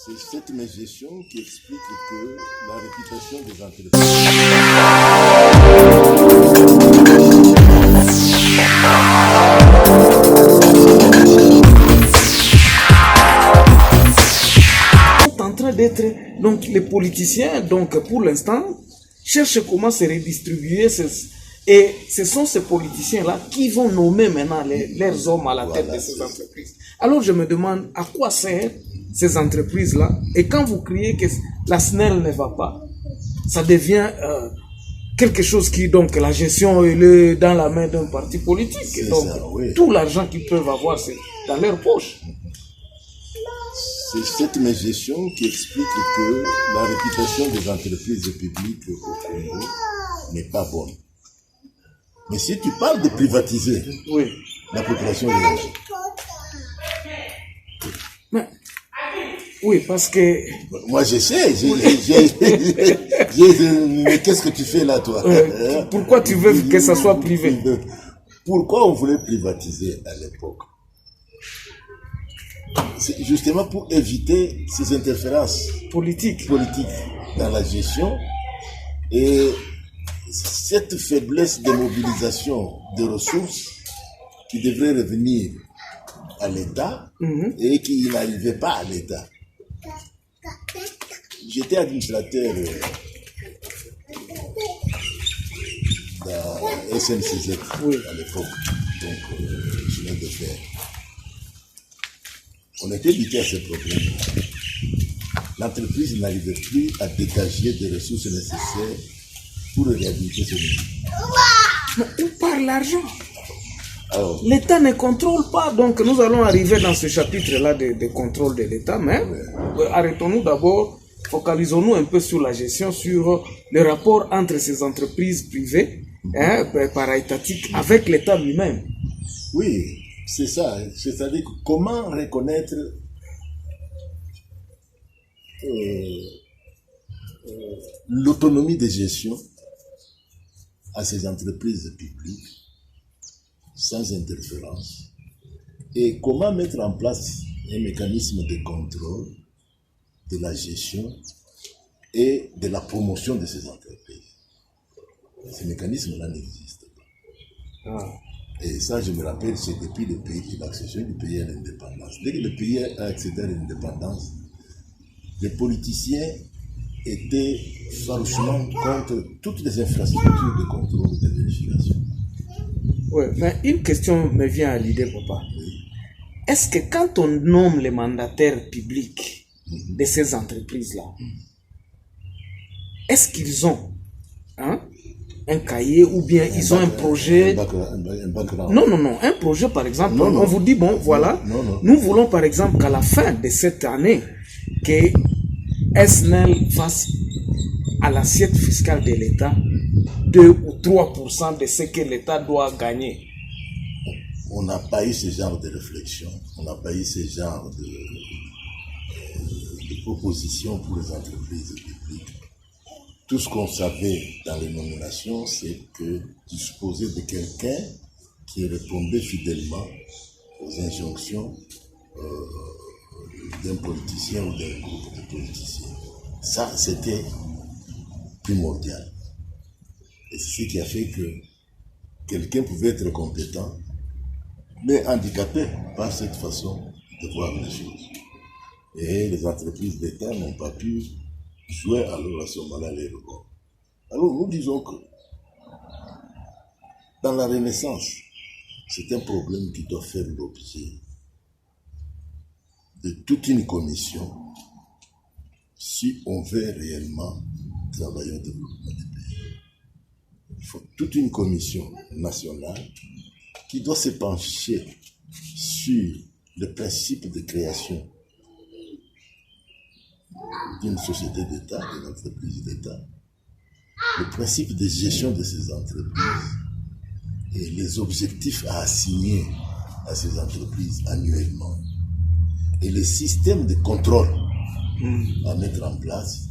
C'est cette mégestion qui explique que la réputation des entreprises. Sont en train d'être, donc les politiciens, donc pour l'instant, cherchent comment se redistribuer et ce sont ces politiciens-là qui vont nommer maintenant leurs hommes à la tête de ces entreprises. Alors je me demande à quoi servent ces entreprises-là, et quand vous criez que la SNEL ne va pas, ça devient quelque chose qui, donc la gestion est dans la main d'un parti politique. Donc ça, oui. Tout l'argent qu'ils peuvent avoir, c'est dans leur poche. C'est cette mégestion qui explique que la réputation des entreprises publiques au Congo n'est pas bonne. Mais si tu parles de privatiser, oui, la population réagit. Oui, parce que... Moi, je sais. Mais qu'est-ce que tu fais là, toi? Pourquoi tu veux que ça soit privé? Pourquoi on voulait privatiser à l'époque? C'est justement pour éviter ces interférences politiques dans la gestion et cette faiblesse de mobilisation des ressources qui devrait revenir à l'État et qui n'arrivait pas à l'État. J'étais administrateur dans SNCZ à l'époque, donc je viens de faire. On était habitué à ce problème. L'entreprise n'arrivait plus à dégager des ressources nécessaires pour réhabiliter ce milieu. Mais où part l'argent? L'État ne contrôle pas, donc nous allons arriver dans ce chapitre-là de contrôle de l'État, mais arrêtons-nous d'abord, focalisons-nous un peu sur la gestion, sur le rapport entre ces entreprises privées, para-étatiques, avec l'État lui-même. Oui, c'est ça, c'est-à-dire comment reconnaître l'autonomie de gestion à ces entreprises publiques sans interférence et comment mettre en place un mécanisme de contrôle de la gestion et de la promotion de ces entreprises. Ces mécanismes-là n'existent pas. Et ça, je me rappelle, c'est depuis l'accession du pays à l'indépendance. Dès que le pays a accédé à l'indépendance, les politiciens étaient farouchement contre toutes les infrastructures de contrôle et de vérification. Oui, mais une question me vient à l'idée, papa. Oui. Est-ce que quand on nomme les mandataires publics de ces entreprises-là, est-ce qu'ils ont un cahier ou bien ils ont un projet? Non, un projet par exemple, on vous dit, bon, voilà, nous voulons par exemple qu'à la fin de cette année, que SNEL fasse à l'assiette fiscale de l'État 2 ou 3% de ce que l'État doit gagner. On n'a pas eu ce genre de réflexion, on n'a pas eu ce genre de propositions pour les entreprises publiques. Tout ce qu'on savait dans les nominations, c'est que disposer de quelqu'un qui répondait fidèlement aux injonctions d'un politicien ou d'un groupe de politiciens. Ça, c'était primordial. Et c'est ce qui a fait que quelqu'un pouvait être compétent, mais handicapé par cette façon de voir les choses. Et les entreprises d'État n'ont pas pu jouer alors à ce moment-là les records. Alors nous disons que dans la Renaissance, c'est un problème qui doit faire l'objet de toute une commission si on veut réellement travailler au développement du pays. Il faut toute une commission nationale qui doit se pencher sur le principe de création d'une société d'État, d'une entreprise d'État, le principe de gestion de ces entreprises et les objectifs à assigner à ces entreprises annuellement et les systèmes de contrôle à mettre en place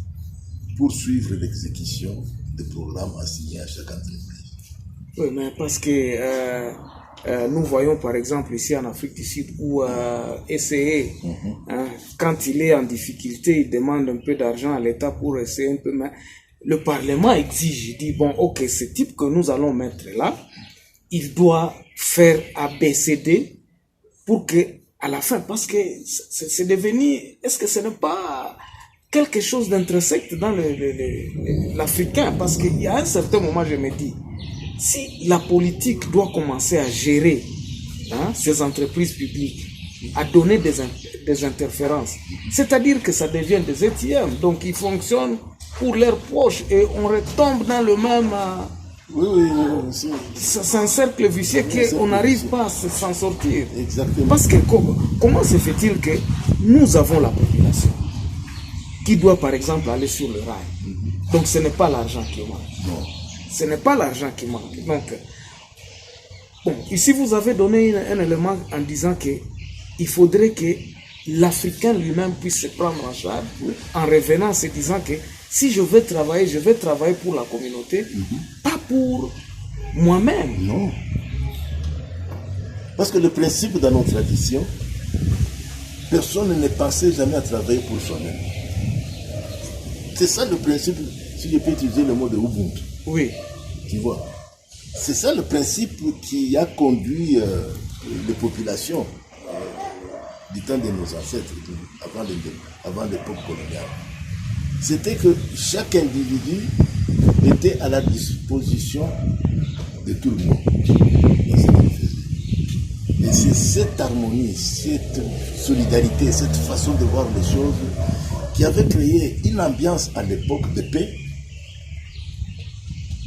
pour suivre l'exécution des programmes assignés à chaque entreprise. Oui, mais parce que nous voyons par exemple ici en Afrique du Sud où essayer, quand il est en difficulté, il demande un peu d'argent à l'État pour essayer un peu, mais le Parlement exige, il dit, bon, ok, ce type que nous allons mettre là, il doit faire ABCD pour que, à la fin, parce que c'est devenu, est-ce que ce n'est pas quelque chose d'intrinsèque dans l'Africain? Parce qu'il y a un certain moment, je me dis, si la politique doit commencer à gérer ces entreprises publiques, à donner des interférences, c'est-à-dire que ça devient des ATM, donc ils fonctionnent pour leurs poches et on retombe dans le même... c'est un cercle vicieux qu'on n'arrive pas à s'en sortir. Exactement. Parce que comment se fait-il que nous avons la population qui doit par exemple aller sur le rail? Donc ce n'est pas l'argent qui manque. Non. Ce n'est pas l'argent qui manque. Donc, bon, ici vous avez donné un élément en disant qu'il faudrait que l'Africain lui-même puisse se prendre en charge en revenant en se disant que si je vais travailler pour la communauté, pas pour moi-même. Non. Parce que le principe dans nos traditions, personne ne pensait jamais à travailler pour soi-même. C'est ça le principe, si je peux utiliser le mot de Ubuntu. Oui. Tu vois. C'est ça le principe qui a conduit les populations du temps de nos ancêtres, avant l'époque coloniale. C'était que chaque individu était à la disposition de tout le monde dans ce qu'il faisait. Et c'est cette harmonie, cette solidarité, cette façon de voir les choses qui avait créé une ambiance à l'époque de paix,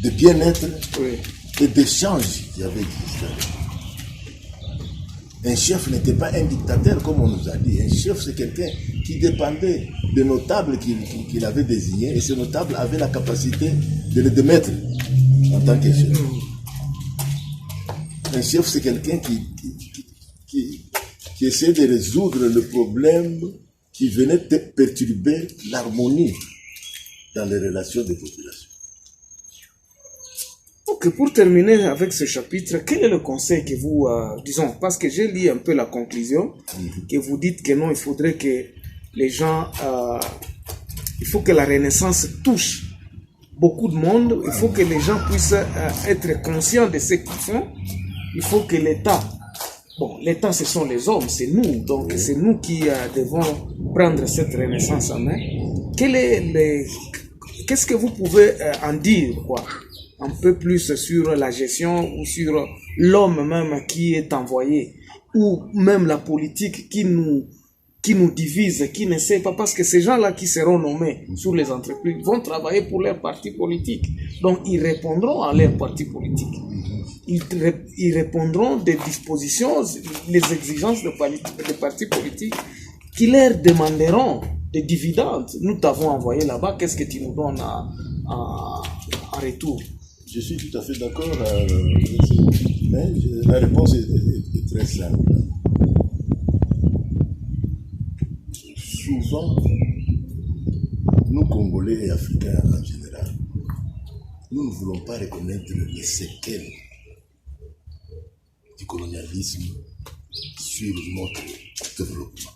de bien-être et d'échange qui avait existé. Un chef n'était pas un dictateur, comme on nous a dit. Un chef, c'est quelqu'un qui dépendait des notables qu'il avait désignés, et ces notables avaient la capacité de le démettre en tant que chef. Un chef, c'est quelqu'un qui essaie de résoudre le problème qui venait de perturber l'harmonie dans les relations des populations. Ok, pour terminer avec ce chapitre, quel est le conseil que vous, disons, parce que j'ai lu un peu la conclusion, que vous dites que non, il faudrait que les gens, il faut que la Renaissance touche beaucoup de monde, il faut que les gens puissent être conscients de ce qu'ils font, il faut que l'État, bon, l'État ce sont les hommes, c'est nous, donc c'est nous qui devons prendre cette Renaissance en main. Qu'est-ce que vous pouvez en dire, quoi? Un peu plus sur la gestion ou sur l'homme même qui est envoyé, ou même la politique qui nous divise, qui ne sait pas, parce que ces gens-là qui seront nommés sur les entreprises vont travailler pour leur parti politique. Donc ils répondront à leur parti politique. Ils répondront des dispositions, les exigences des partis politiques qui leur demanderont des dividendes. Nous t'avons envoyé là-bas, qu'est-ce que tu nous donnes en retour? Je suis tout à fait d'accord, mais la réponse est très simple. Souvent, nous Congolais et Africains en général, nous ne voulons pas reconnaître les séquelles du colonialisme sur notre développement.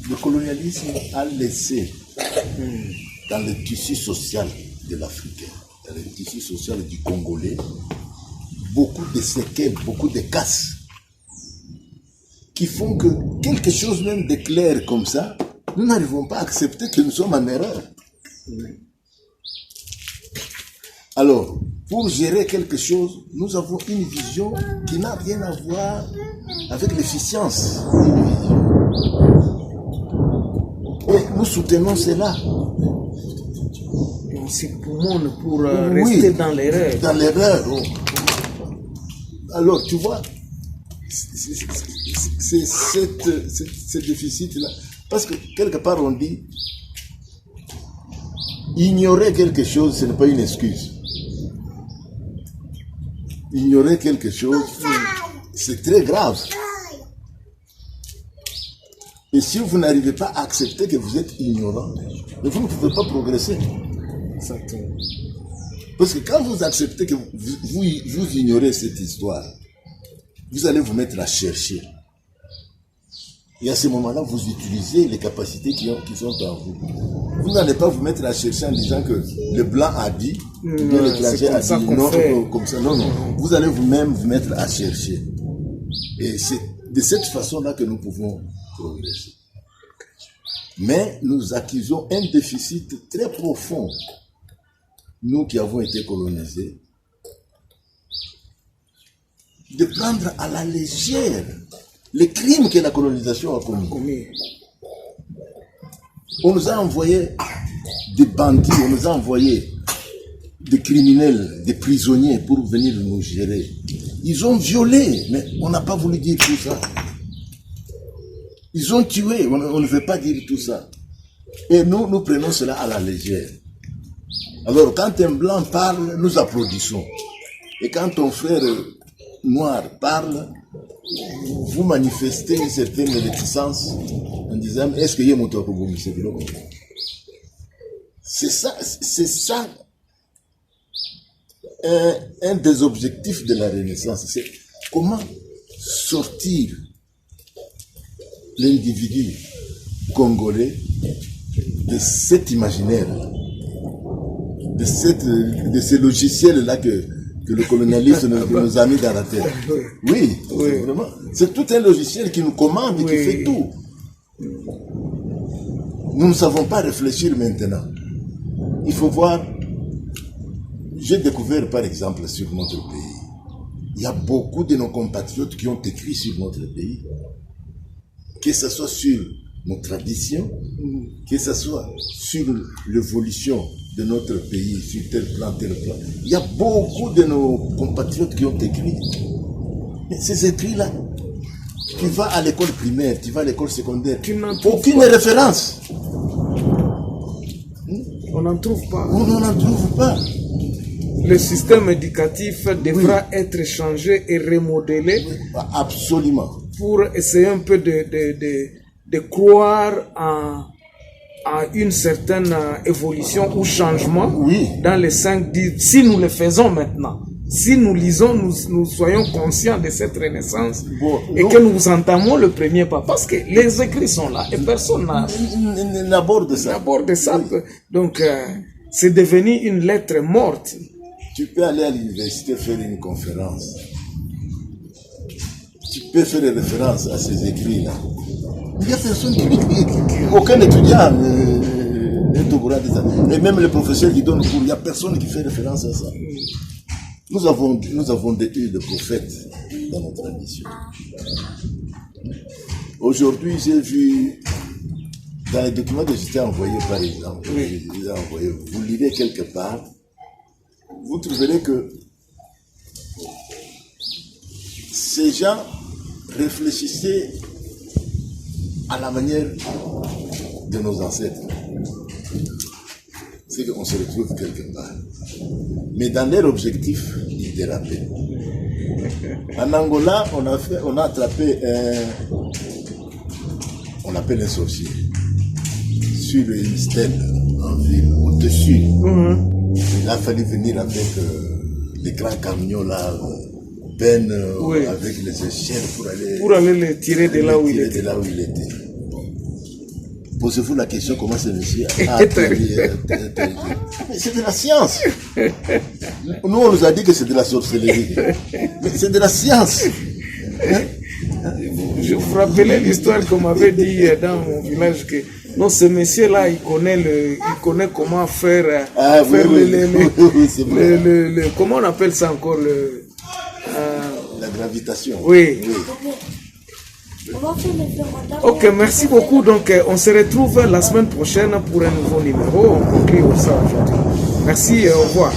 Le colonialisme a laissé dans le tissu social de l'Africain, dans le tissu social du Congolais, beaucoup de séquelles, beaucoup de casses, qui font que quelque chose même de clair comme ça, nous n'arrivons pas à accepter que nous sommes en erreur. Alors, pour gérer quelque chose, nous avons une vision qui n'a rien à voir avec l'efficience d'une vision. Et nous soutenons cela. On s'époumonne pour rester dans l'erreur. Dans l'erreur. Oh. Alors, tu vois, c'est ce déficit-là. Parce que quelque part, on dit, ignorer quelque chose, ce n'est pas une excuse. Ignorer quelque chose, c'est très grave. Et si vous n'arrivez pas à accepter que vous êtes ignorant, vous ne pouvez pas progresser. Exactement. Parce que quand vous acceptez que vous ignorez cette histoire, vous allez vous mettre à chercher. Et à ce moment-là, vous utilisez les capacités qui sont en vous. Vous n'allez pas vous mettre à chercher en disant que le blanc a dit, ou bien l'étranger a dit, non, comme ça. Non, non. Vous allez vous-même vous mettre à chercher. Et c'est de cette façon-là que nous pouvons progresser. Mais nous accusons un déficit très profond, nous qui avons été colonisés, de prendre à la légère les crimes que la colonisation a commis. On nous a envoyé des bandits, on nous a envoyé des criminels, des prisonniers pour venir nous gérer. Ils ont violé, mais on n'a pas voulu dire tout ça. Ils ont tué, on ne veut pas dire tout ça. Et nous prenons cela à la légère. Alors, quand un blanc parle, nous applaudissons. Et quand ton frère noir parle, vous manifestez une certaine réticence en disant, est-ce que y a mon toit pour vous, monsieur Bilo? C'est ça, un des objectifs de la Renaissance. C'est comment sortir l'individu congolais de cet imaginaire, de ce logiciel-là que le colonialisme nous a mis dans la terre. Oui, vraiment. C'est tout un logiciel qui nous commande et qui fait tout. Nous ne savons pas réfléchir maintenant. Il faut voir. J'ai découvert par exemple sur notre pays, il y a beaucoup de nos compatriotes qui ont écrit sur notre pays, que ce soit sur nos traditions, que ce soit sur l'évolution de notre pays, sur tel plan, tel plan. Il y a beaucoup de nos compatriotes qui ont écrit. Mais ces écrits-là, tu vas à l'école primaire, tu vas à l'école secondaire, aucune référence. On n'en trouve pas. On n'en trouve pas. Le système éducatif devra être changé et remodelé. Absolument. Pour essayer un peu de croire à une certaine évolution ou changement dans les 5-10. Si nous le faisons maintenant, si nous lisons, nous soyons conscients de cette renaissance et que nous entamons le premier pas. Parce que les écrits sont là et personne n'aborde ça. Donc, c'est devenu une lettre morte. Tu peux aller à l'université faire une conférence. Tu peux faire référence à ces écrits-là. Il n'y a personne qui écrit. Aucun étudiant n'est au courant de ça. Et même les professeurs qui donnent cours, il n'y a personne qui fait référence à ça. Nous avons eu des prophètes dans notre tradition. Aujourd'hui, j'ai vu dans les documents que j'étais envoyé, par exemple, vous lirez quelque part, vous trouverez que ces gens réfléchissaient à la manière de nos ancêtres. C'est qu'on se retrouve quelque part. Mais dans leur objectif, ils dérapaient. En Angola, on a attrapé on appelle un sorcier, sur une stèle en ville, au-dessus. Il a fallu venir avec les grands camions là, avec les échelles pour aller les tirer de là où il était. Posez-vous la question, comment ce monsieur a atterri. Mais c'est de la science. Nous, on nous a dit que c'est de la sorcellerie. Mais c'est de la science. Je vous rappelais l'histoire qu'on m'avait dit dans mon village que non, ce monsieur-là, il connaît comment faire, comment on appelle ça encore la gravitation. Oui. Ok, merci beaucoup. Donc, on se retrouve la semaine prochaine pour un nouveau numéro. On conclut ça aujourd'hui. Merci et au revoir.